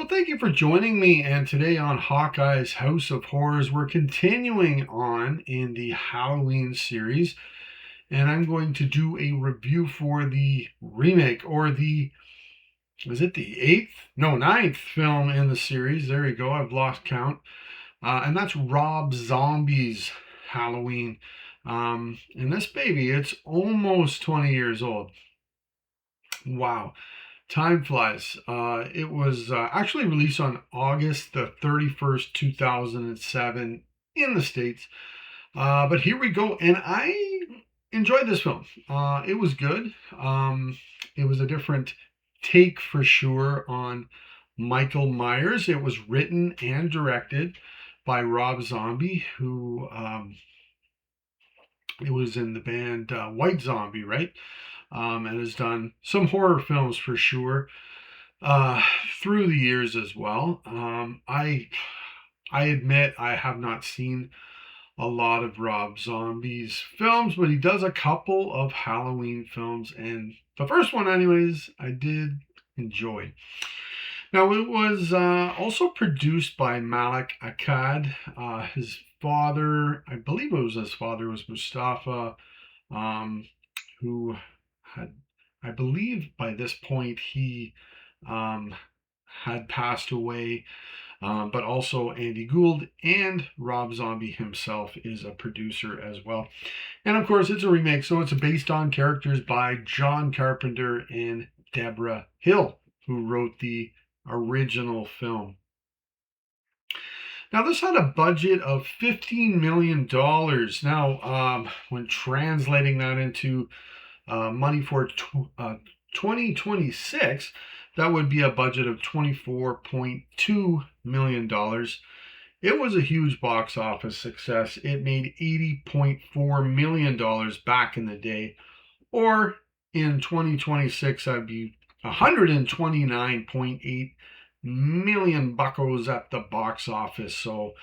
thank you for joining me. And today on Hawkeye's House of Horrors, we're continuing on in the Halloween series. And I'm going to do a review for the remake, or is it the eighth? No, ninth film in the series. There you go. I've lost count. And that's Rob Zombie's Halloween. And this baby, it's almost 20 years old. Wow. Time flies. It was actually released on August the 31st, 2007 in the States. But here we go. And I enjoyed this film. It was good. It was a different take for sure on Michael Myers. It was written and directed by Rob Zombie, who it was in the band White Zombie, right? And has done some horror films for sure uh, through the years as well. I admit I have not seen a lot of Rob Zombie's films, but he does a couple of Halloween films, and the first one, anyways, I did enjoy. Now, it was also produced by Malik Akkad. His father, I believe it was his father, was Mustafa, who had, I believe by this point, he um, had passed away. But also Andy Gould and Rob Zombie himself is a producer as well. And of course, it's a remake, so it's based on characters by John Carpenter and Deborah Hill, who wrote the original film. Now, this had a budget of $15 million. Now, when translating that into money for 2026, that would be a budget of $24.2 million. It was a huge box office success. It made $80.4 million back in the day, or in 2026, that'd be 129.8 million buckos at the box office. So,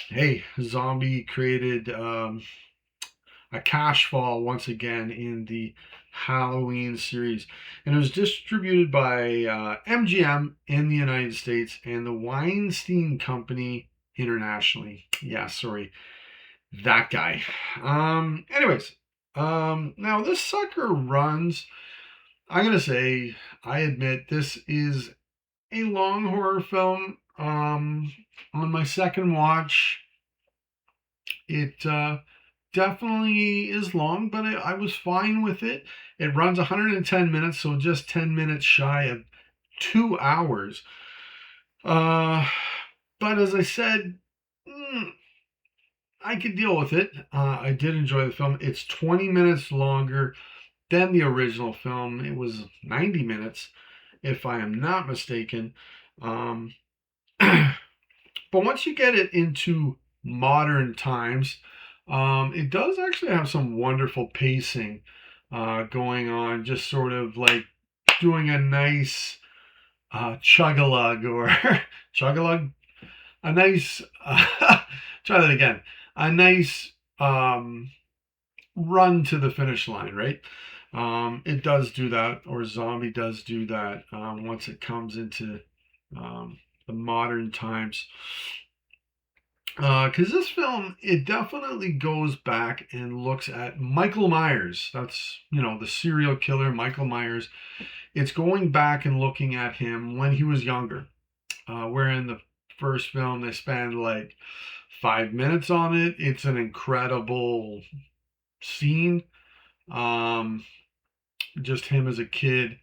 hey, Zombie created a cash fall once again in the Halloween series. And it was distributed by MGM in the United States and the Weinstein Company internationally. Yeah, sorry, that guy. Anyways, now this sucker runs, I'm going to say, I admit this is a long horror film. On my second watch, it definitely is long, but I was fine with it. It runs 110 minutes, so just 10 minutes shy of 2 hours. But as I said, I could deal with it. I did enjoy the film. It's 20 minutes longer than the original film. It was 90 minutes, if I am not mistaken. But once you get it into modern times, it does actually have some wonderful pacing going on, just sort of like doing a nice chug-a-lug or chug-a-lug, a nice, try that again, a nice run to the finish line, right? It does do that, or Zombie does do that once it comes into the modern times. Because this film, it definitely goes back and looks at Michael Myers. That's, the serial killer, Michael Myers. It's going back and looking at him when he was younger. Where in the first film, they spend like 5 minutes on it. It's an incredible scene. Just him as a kid.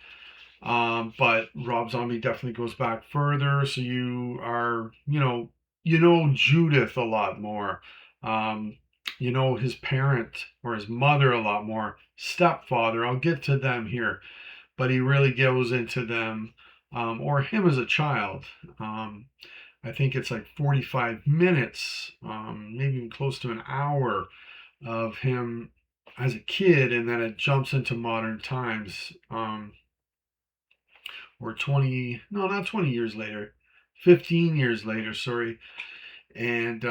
But Rob Zombie definitely goes back further. So you are, Judith a lot more. His parent or his mother a lot more. Stepfather, I'll get to them here. But he really goes into them, or him as a child. I think it's like 45 minutes, maybe even close to an hour of him as a kid, and then it jumps into modern times. Or 20, no, not 20 years later, 15 years later, sorry. And,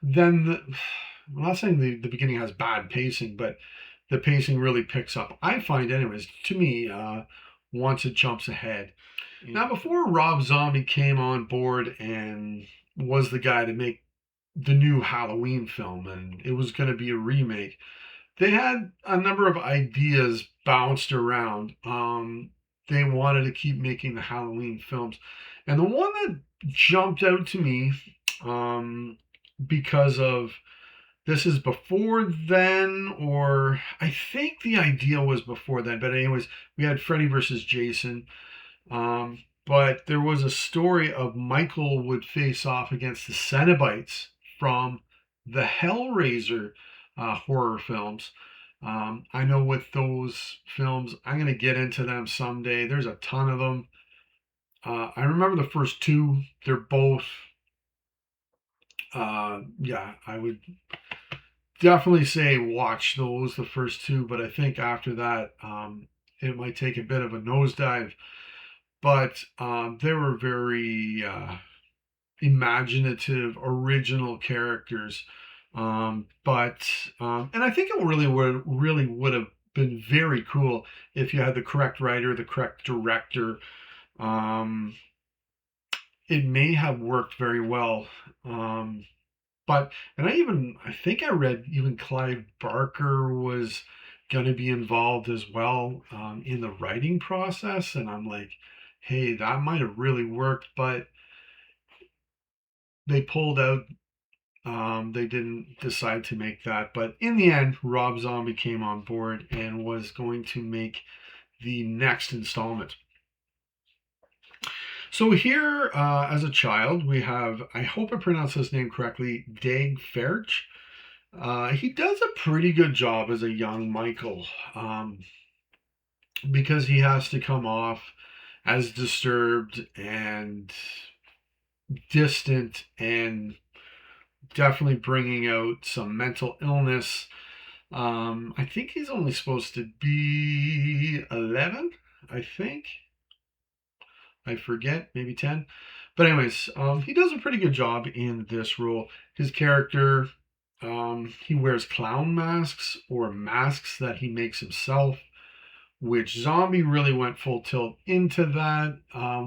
then I'm not saying the beginning has bad pacing, but the pacing really picks up. I find, anyways, to me, once it jumps ahead. Now, before Rob Zombie came on board and was the guy to make the new Halloween film, and it was going to be a remake, they had a number of ideas bounced around. They wanted to keep making the Halloween films. And the one that jumped out to me, um, because of this is before then, or I think the idea was before then, but anyways, we had Freddy versus Jason. But there was a story of Michael would face off against the Cenobites from the Hellraiser horror films. I know with those films, I'm going to get into them someday. There's a ton of them. I remember the first two. They're both, yeah, I would definitely say watch those, the first two. But I think after that, it might take a bit of a nosedive. But they were very imaginative, original characters. And I think it really would have been very cool if you had the correct writer, the correct director. Um, it may have worked very well. Um, I think I read even Clive Barker was going to be involved as well in the writing process, and I'm like, hey, that might have really worked, but they pulled out. They didn't decide to make that, but in the end, Rob Zombie came on board and was going to make the next installment. So here, as a child, we have, I hope I pronounced his name correctly, Dag Ferch. He does a pretty good job as a young Michael, because he has to come off as disturbed and distant and definitely bringing out some mental illness. I think he's only supposed to be 11, I think. I forget, maybe 10. But anyways, he does a pretty good job in this role. His character, he wears clown masks or masks that he makes himself, which Zombie really went full tilt into that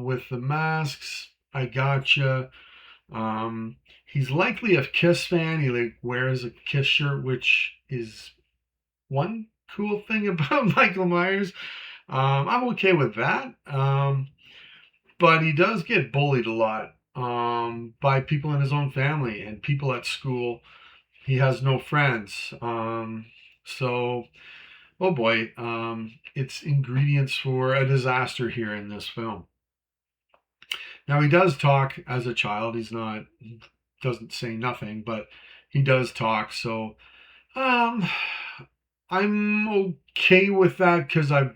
with the masks. I gotcha. He's likely a Kiss fan. He like wears a Kiss shirt, which is one cool thing about Michael Myers. I'm okay with that. But he does get bullied a lot by people in his own family and people at school. He has no friends. So, oh boy, it's ingredients for a disaster here in this film. Now, he does talk as a child. He's not, doesn't say nothing, but he does talk. So, um, I'm okay with that because I've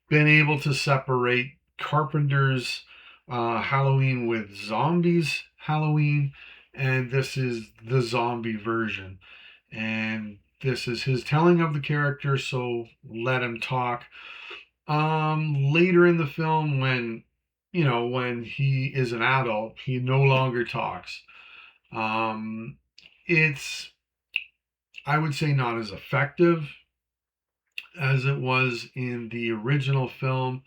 been able to separate Carpenter's Halloween with Zombies Halloween, and this is the zombie version. And this is his telling of the character, so let him talk. Later in the film, when he is an adult, he no longer talks. Um, it's, I would say, not as effective as it was in the original film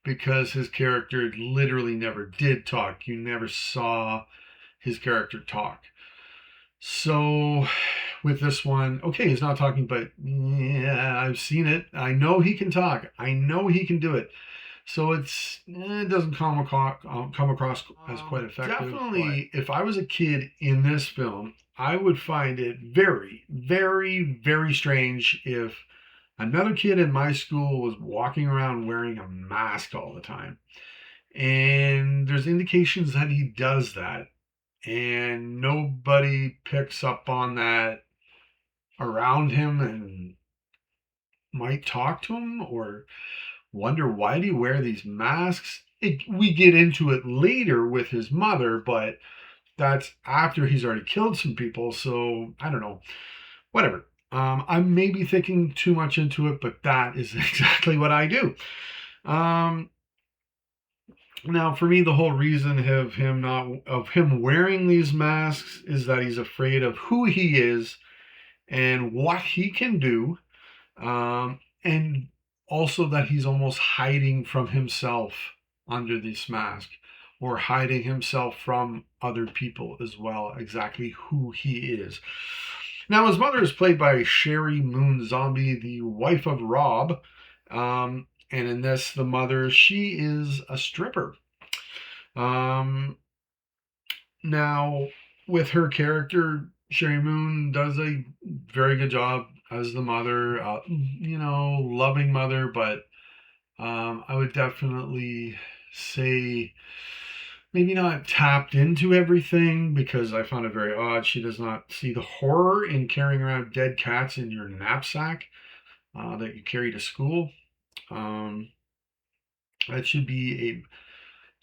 because his character literally never did talk. You never saw his character talk. So with this one, okay, he's not talking, but yeah, I've seen it. I know he can talk. I know he can do it. So it doesn't come across as quite effective. Definitely, if I was a kid in this film, I would find it very, very, very strange if another kid in my school was walking around wearing a mask all the time. And there's indications that he does that. And nobody picks up on that around him and might talk to him or wonder why do you wear these masks. We get into it later with his mother, but that's after he's already killed some people. So I don't know. Whatever. I may be thinking too much into it, but that is exactly what I do. Now, for me, the whole reason of him wearing these masks is that he's afraid of who he is and what he can do, and also that he's almost hiding from himself under this mask, or hiding himself from other people as well, exactly who he is. Now, his mother is played by Sherry Moon Zombie, the wife of Rob. And in this, the mother, she is a stripper. Um, Now, with her character, Sherry Moon does a very good job as the mother, loving mother, but I would definitely say maybe not tapped into everything because I found it very odd. She does not see the horror in carrying around dead cats in your knapsack that you carry to school. Um, that should be a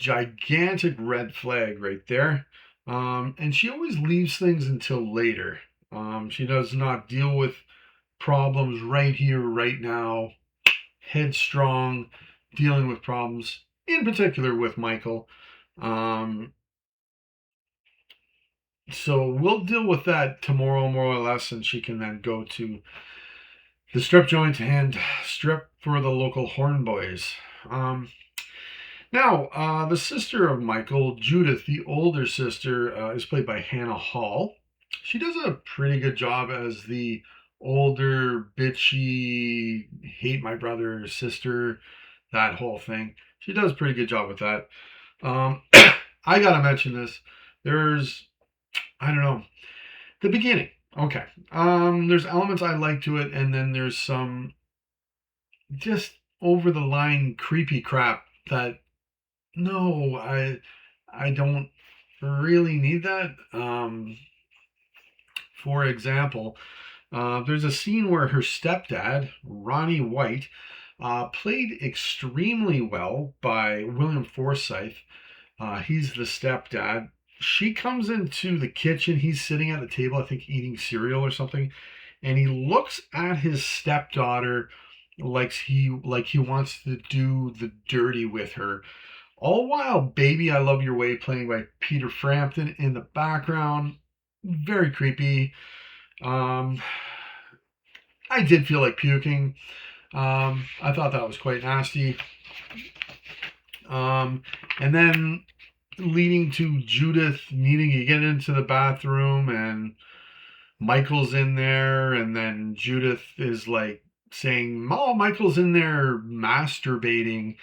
gigantic red flag right there. And she always leaves things until later. She does not deal with problems right here, right now, headstrong, dealing with problems, in particular with Michael. Um, so we'll deal with that tomorrow, more or less, and she can then go to the strip joint and strip for the local horn boys. Now, the sister of Michael, Judith, the older sister, is played by Hannah Hall. She does a pretty good job as the older, bitchy, hate my brother sister, that whole thing. She does a pretty good job with that. Um, I gotta mention this. There's, I don't know, the beginning. Okay. There's elements I like to it, and then there's some just over the line creepy crap that no, I don't really need that. For example, there's a scene where her stepdad, Ronnie White, played extremely well by William Forsythe. He's the stepdad. She comes into the kitchen. He's sitting at the table, I think, eating cereal or something, and he looks at his stepdaughter like he wants to do the dirty with her. All while Baby I Love Your Way playing by Peter Frampton in the background. Very creepy. Um, I did feel like puking. I thought that was quite nasty. And then leading to Judith needing to get into the bathroom, and Michael's in there, and then Judith is like saying, "Oh, Michael's in there masturbating,"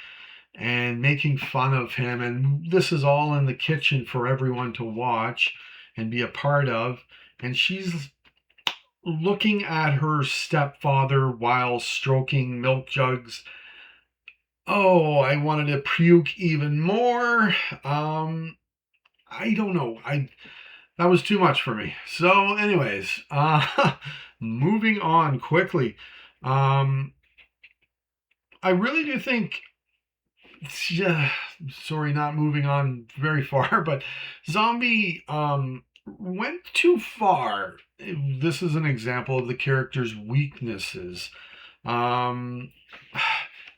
and making fun of him. And this is all in the kitchen for everyone to watch and be a part of. And she's looking at her stepfather while stroking milk jugs. Oh, I wanted to puke even more. I don't know. I That was too much for me. So, anyways, moving on quickly. Um, I really do think yeah, sorry, not moving on very far, but Zombie went too far. This is an example of the character's weaknesses. Um,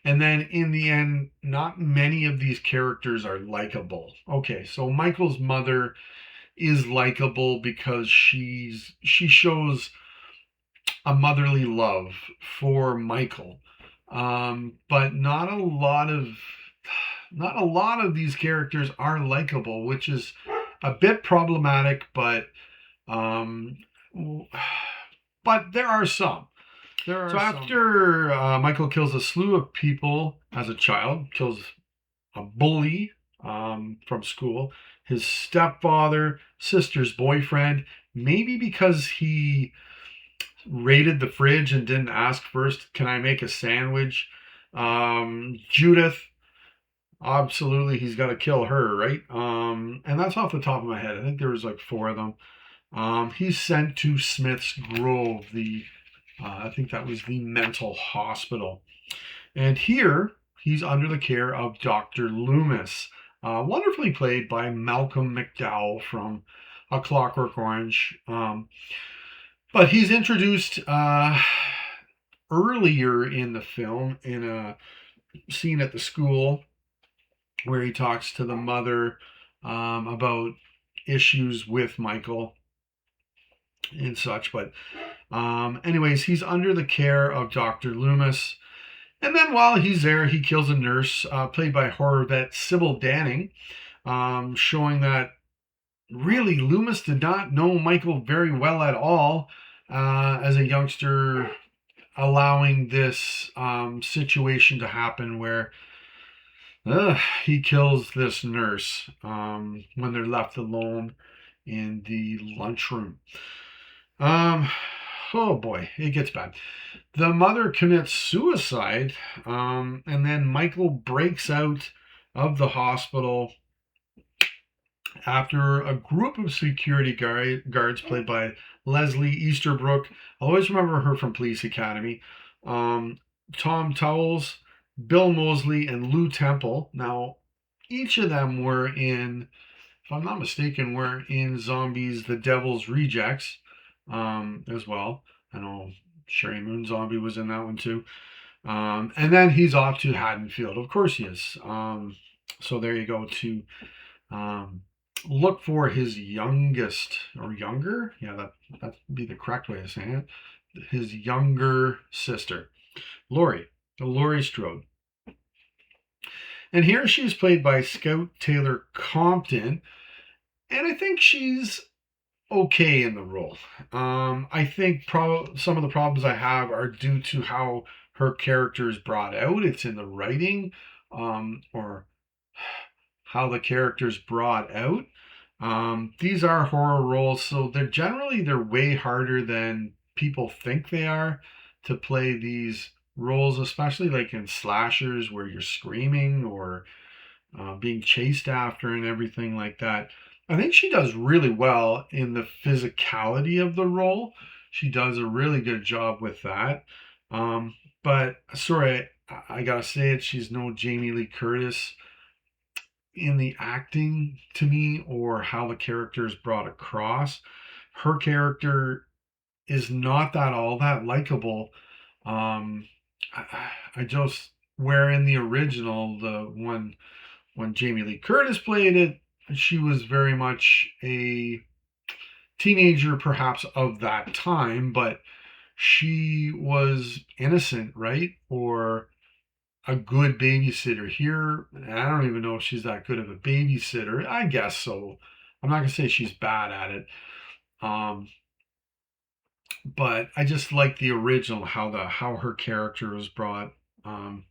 and then in the end, not many of these characters are likable. Okay, so Michael's mother is likable because she shows a motherly love for Michael. But not a lot of these characters are likable, which is a bit problematic, um, but there are some. So after Michael kills a slew of people as a child, kills a bully from school, his stepfather, sister's boyfriend, maybe because he raided the fridge and didn't ask first, can I make a sandwich? Judith, absolutely, he's got to kill her, right? And that's off the top of my head. I think there was like four of them. He's sent to Smith's Grove, I think that was the mental hospital. And here, he's under the care of Dr. Loomis, wonderfully played by Malcolm McDowell from A Clockwork Orange. But he's introduced earlier in the film in a scene at the school where he talks to the mother about issues with Michael and such. But anyways, he's under the care of Dr. Loomis, And then while he's there, he kills a nurse, played by horror vet Sybil Danning, showing that really Loomis did not know Michael very well at all as a youngster, allowing this situation to happen where he kills this nurse when they're left alone in the lunchroom. Um, oh boy, it gets bad. The mother commits suicide, and then Michael breaks out of the hospital after a group of security guards, played by Leslie Easterbrook. I always remember her from Police Academy. Um, Tom Towles, Bill Moseley, and Lou Temple. Now, each of them were in, if I'm not mistaken, were in Zombies: The Devil's Rejects as well. I know Sherry Moon Zombie was in that one too. And then he's off to Haddonfield. Of course he is. So there you go to um, look for his youngest or younger. Yeah, that'd be the correct way of saying it. His younger sister, Laurie, Laurie Strode. And here she's played by Scout Taylor Compton. And I think she's okay in the role. I think some of the problems I have are due to how her character is brought out. It's in the writing, or how the character's brought out. These are horror roles, so they're way harder than people think they are to play these roles, especially like in slashers where you're screaming or being chased after and everything like that. I think she does really well in the physicality of the role. She does a really good job with that. But sorry, I gotta say it. She's no Jamie Lee Curtis in the acting to me, or how the character is brought across. Her character is not that all that likable. Um, I just, where in the original, the one when Jamie Lee Curtis played it, she was very much a teenager, perhaps of that time, but she was innocent, right? Or a good babysitter. Here, I don't even know if she's that good of a babysitter. I guess so. I'm not gonna say she's bad at it. Um, but I just like the original, how her character was brought um,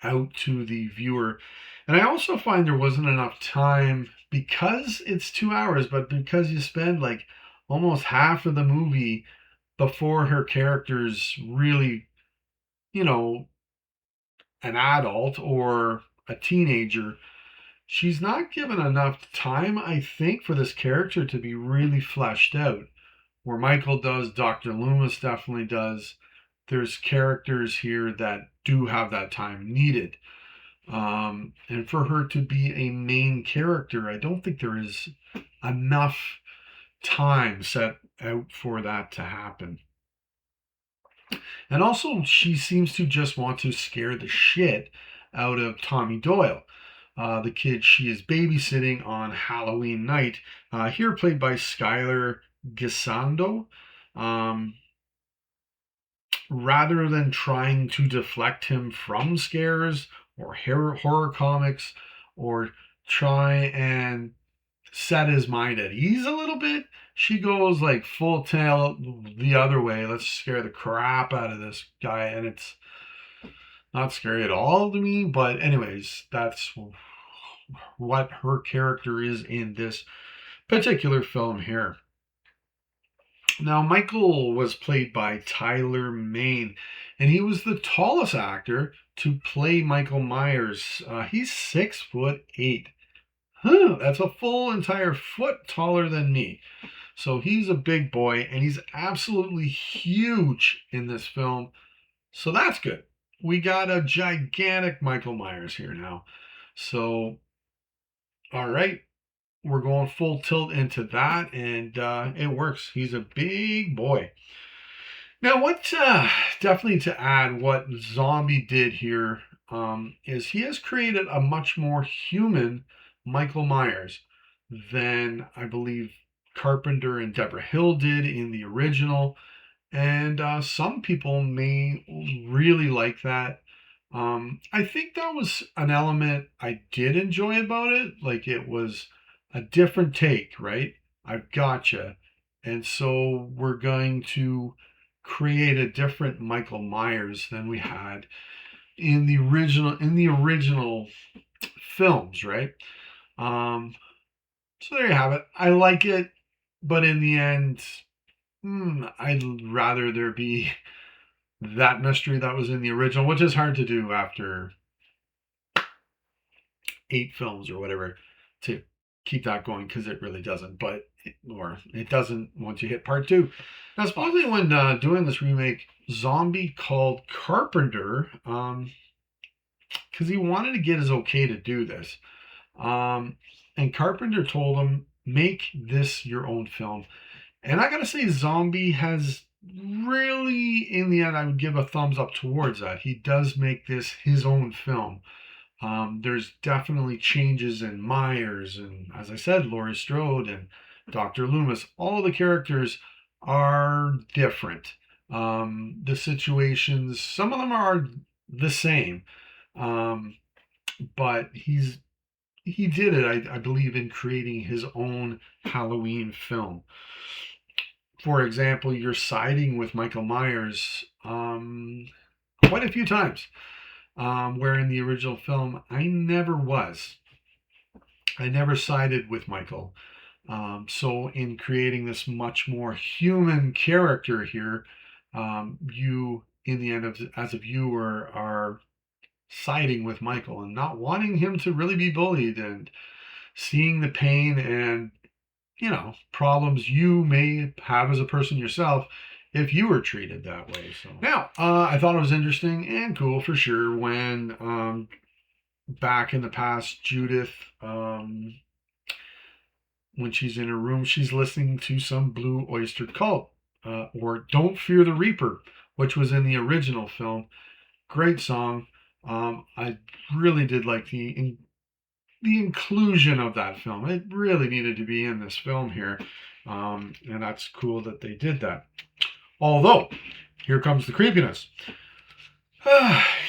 out to the viewer. And I also find there wasn't enough time, because it's 2 hours, but because you spend like almost half of the movie before her character's really, you know, an adult or a teenager. She's not given enough time, I think, for this character to be really fleshed out. Where Michael does, Dr. Loomis definitely does. There's characters here that do have that time needed. And for her to be a main character, I don't think there is enough time set out for that to happen. And also, she seems to just want to scare the shit out of Tommy Doyle, the kid she is babysitting on Halloween night, here played by Skylar Gisando. Um, Rather than trying to deflect him from scares or horror comics, or try and set his mind at ease a little bit, she goes like full tail the other way. Let's scare the crap out of this guy, and it's not scary at all to me. But anyways, that's what her character is in this particular film here. Now, Michael was played by Tyler Mane, and he was the tallest actor to play Michael Myers. He's 6'8". That's a full entire foot taller than me. So he's a big boy, and he's absolutely huge in this film. So that's good. We got a gigantic Michael Myers here now. So, all right, we're going full tilt into that, and it works. He's a big boy. Now, what definitely to add, what Zombie did here is he has created a much more human Michael Myers than I believe Carpenter and Deborah Hill did in the original. And some people may really like that. I think that was an element I did enjoy about it. Like it was a different take, right? I've gotcha. And so we're going to create a different Michael Myers than we had in the original films, right? Um, so there you have it. I like it, but in the end, I'd rather there be that mystery that was in the original, which is hard to do after 8 films or whatever to keep that going because it really doesn't. Or it doesn't once you hit part two. Now, supposedly when doing this remake, Zombie called Carpenter because he wanted to get his okay to do this. Um, and Carpenter told him, make this your own film. And I gotta say, Zombie has really, in the end, I would give a thumbs up towards that. He does make this his own film. There's definitely changes in Myers, and as I said, Laurie Strode and Dr. Loomis. All the characters are different. The situations, some of them are the same, um, but he did it, I believe, in creating his own Halloween film. For example, you're siding with Michael Myers quite a few times, where in the original film, I never was. I never sided with Michael. So, in creating this much more human character here, you, in the end, as a viewer, are siding with Michael and not wanting him to really be bullied and seeing the pain and problems you may have as a person yourself if you were treated that way. So now, I thought it was interesting and cool for sure when back in the past, Judith, when she's in her room, she's listening to some Blue Oyster Cult or Don't Fear the Reaper, which was in the original film. Great song. I really did like the inclusion of that film. It really needed to be in this film here. And that's cool that they did that. Although, here comes the creepiness.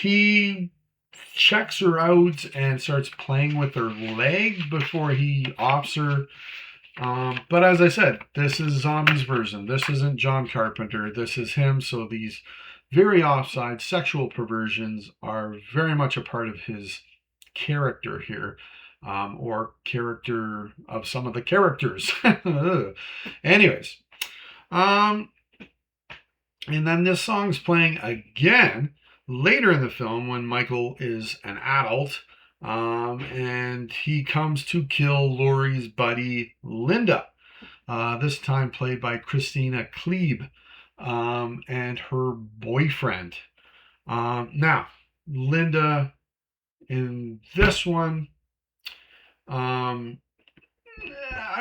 He checks her out and starts playing with her leg before he offs her. But as I said, this is Zombie's version. This isn't John Carpenter. This is him. So these very offside sexual perversions are very much a part of his character here, or character of some of the characters. Anyways, and then this song's playing again later in the film when Michael is an adult, and he comes to kill Laurie's buddy Linda, this time played by Christina Klebe, and her boyfriend. Now, Linda in this one, I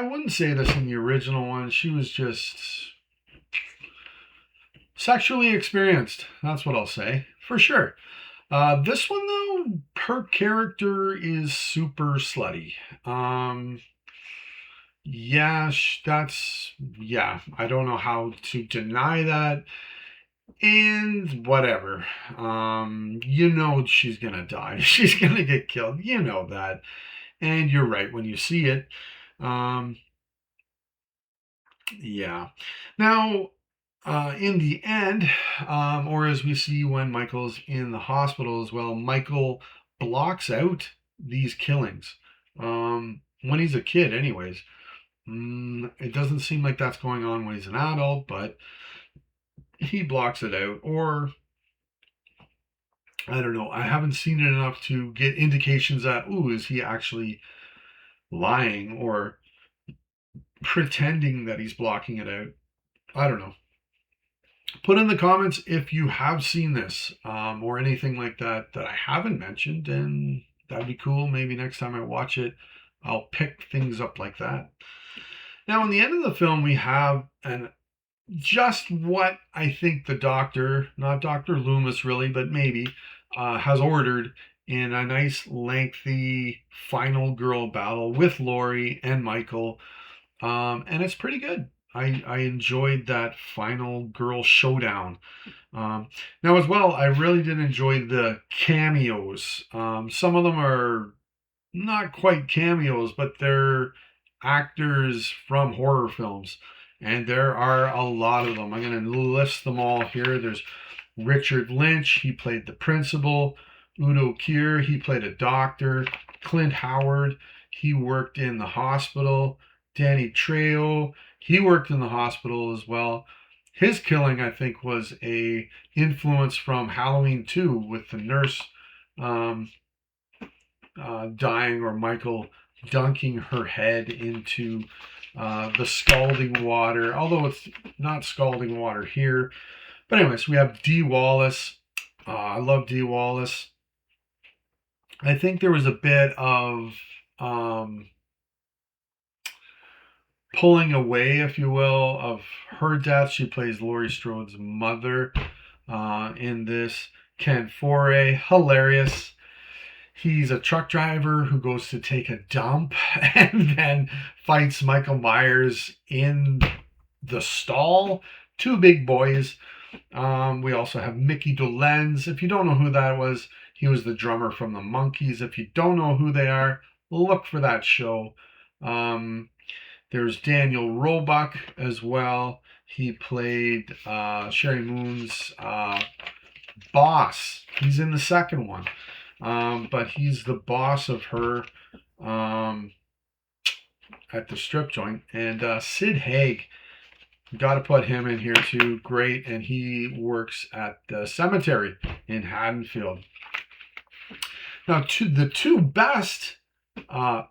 wouldn't say this in the original one. She was just sexually experienced. That's what I'll say, for sure. This one, though, her character is super slutty. Yeah, yeah, I don't know how to deny that. And whatever. She's gonna die. She's gonna get killed. You know that. And you're right when you see it. Um, yeah. Now, in the end, or as we see when Michael's in the hospital as well, Michael blocks out these killings. When he's a kid, anyways. It doesn't seem like that's going on when he's an adult, but he blocks it out. Or, I don't know. I haven't seen it enough to get indications that, is he actually lying or pretending that he's blocking it out? I don't know. Put in the comments if you have seen this, or anything like that I haven't mentioned, and that'd be cool. Maybe next time I watch it, I'll pick things up like that. Now, in the end of the film, we have just what I think the doctor, not Dr. Loomis really, but maybe, has ordered in a nice lengthy final girl battle with Laurie and Michael. And it's pretty good. I enjoyed that final girl showdown. Now, as well, I really did enjoy the cameos. Some of them are not quite cameos, but they're actors from horror films. And there are a lot of them. I'm going to list them all here. There's Richard Lynch, he played the principal. Udo Kier, he played a doctor. Clint Howard, he worked in the hospital. Danny Trejo, he worked in the hospital as well. His killing, I think, was a influence from Halloween 2 with the nurse um, dying, or Michael dunking her head into the scalding water, although it's not scalding water here. But anyways, we have Dee Wallace. I love Dee Wallace. I think there was a bit of um, pulling away, if you will, of her death. She plays Laurie Strode's mother in this. Ken Foree, hilarious. He's a truck driver who goes to take a dump and then fights Michael Myers in the stall. Two big boys. We also have Mickey Dolenz. If you don't know who that was, he was the drummer from the Monkees. If you don't know who they are, look for that show. There's Daniel Roebuck as well. He played Sherry Moon's boss. He's in the second one. But he's the boss of her at the strip joint. And Sid Haig, got to put him in here too. Great. And he works at the cemetery in Haddonfield. Now, the two best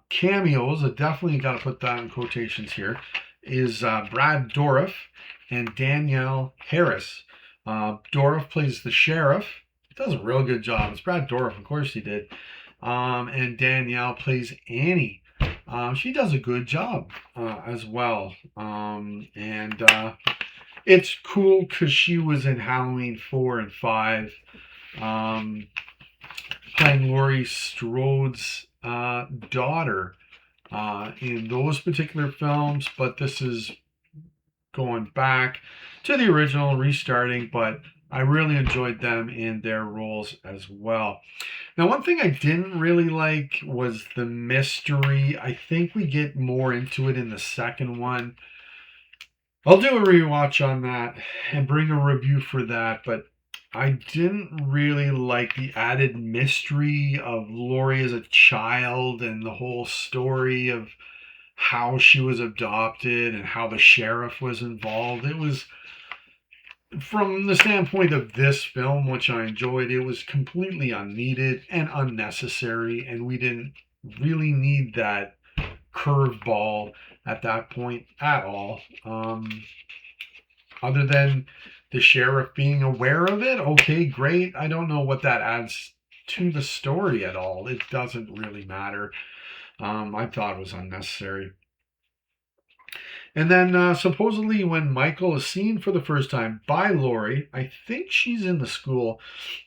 cameos, I definitely got to put that in quotations here, is Brad Dourif and Danielle Harris. Dourif plays the sheriff. Does a real good job. It's Brad Dourif, of course he did. And Danielle plays Annie. She does a good job as well. It's cool because she was in Halloween 4 and 5, playing Laurie Strode's daughter in those particular films. But this is going back to the original, restarting, but I really enjoyed them in their roles as well. Now, one thing I didn't really like was the mystery. I think we get more into it in the second one. I'll do a rewatch on that and bring a review for that, but I didn't really like the added mystery of Laurie as a child and the whole story of how she was adopted and how the sheriff was involved. It was, from the standpoint of this film, which I enjoyed, it was completely unneeded and unnecessary, and we didn't really need that curveball at that point at all. Other than the sheriff being aware of it, okay, great. I don't know what that adds to the story at all. It doesn't really matter. I thought it was unnecessary. And then supposedly when Michael is seen for the first time by Laurie, I think she's in the school,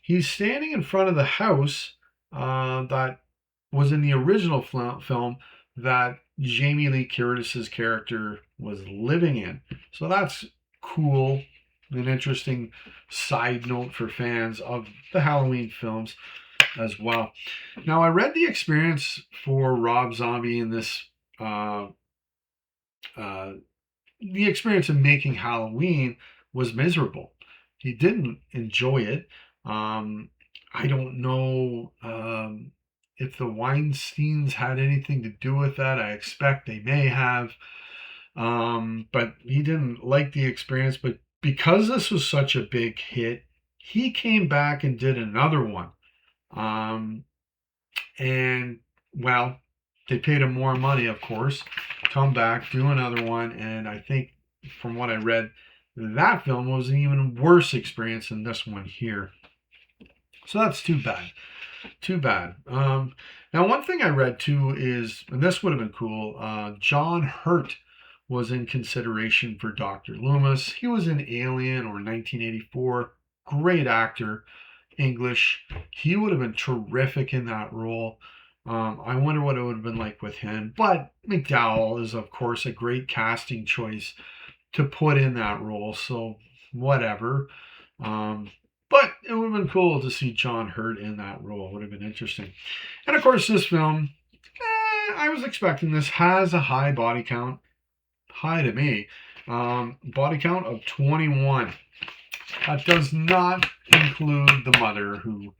he's standing in front of the house that was in the original film that Jamie Lee Curtis's character was living in. So that's cool. An interesting side note for fans of the Halloween films as well. Now, I read the experience for Rob Zombie in this the experience of making Halloween was miserable. He didn't enjoy it. I don't know if the Weinsteins had anything to do with that. I expect they may have. But he didn't like the experience. But because this was such a big hit, he came back and did another one. And, well, they paid him more money, of course. Come back, do another one, and I think from what I read, that film was an even worse experience than this one here. So that's too bad. Too bad. Now, one thing I read too is, and this would have been cool, John Hurt was in consideration for Dr. Loomis. He was in Alien or 1984. Great actor, English. He would have been terrific in that role. I wonder what it would have been like with him. But McDowell is, of course, a great casting choice to put in that role. So whatever. Um, but it would have been cool to see John Hurt in that role. Would have been interesting. And of course, this film, I was expecting this, has a high body count. High to me. Body count of 21. That does not include the mother who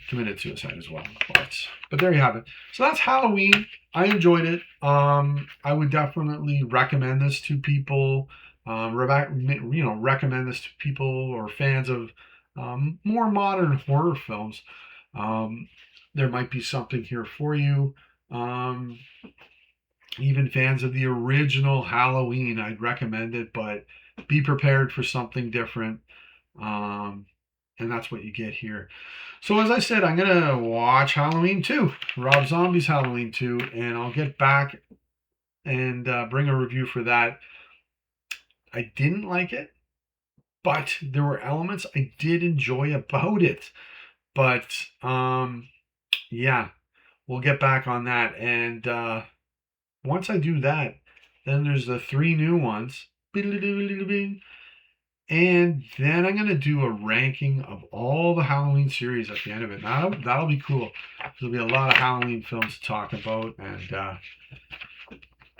committed suicide as well. But there you have it. So that's Halloween. I enjoyed it. I would definitely recommend this to people. Recommend this to people or fans of more modern horror films. There might be something here for you. Even fans of the original Halloween, I'd recommend it, but be prepared for something different. And that's what you get here. So as I said, I'm going to watch Halloween 2, Rob Zombie's Halloween 2, and I'll get back and bring a review for that. I didn't like it, but there were elements I did enjoy about it. But yeah, we'll get back on that. And once I do that, then there's the 3 new ones. And then I'm going to do a ranking of all the Halloween series at the end of it. That'll be cool. There'll be a lot of Halloween films to talk about and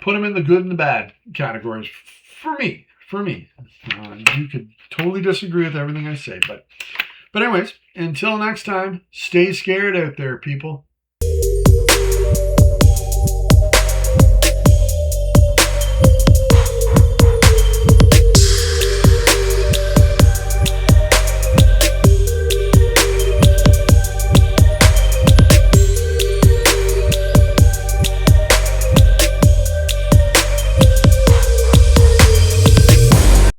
put them in the good and the bad categories for me. You could totally disagree with everything I say. But anyways, until next time, stay scared out there, people.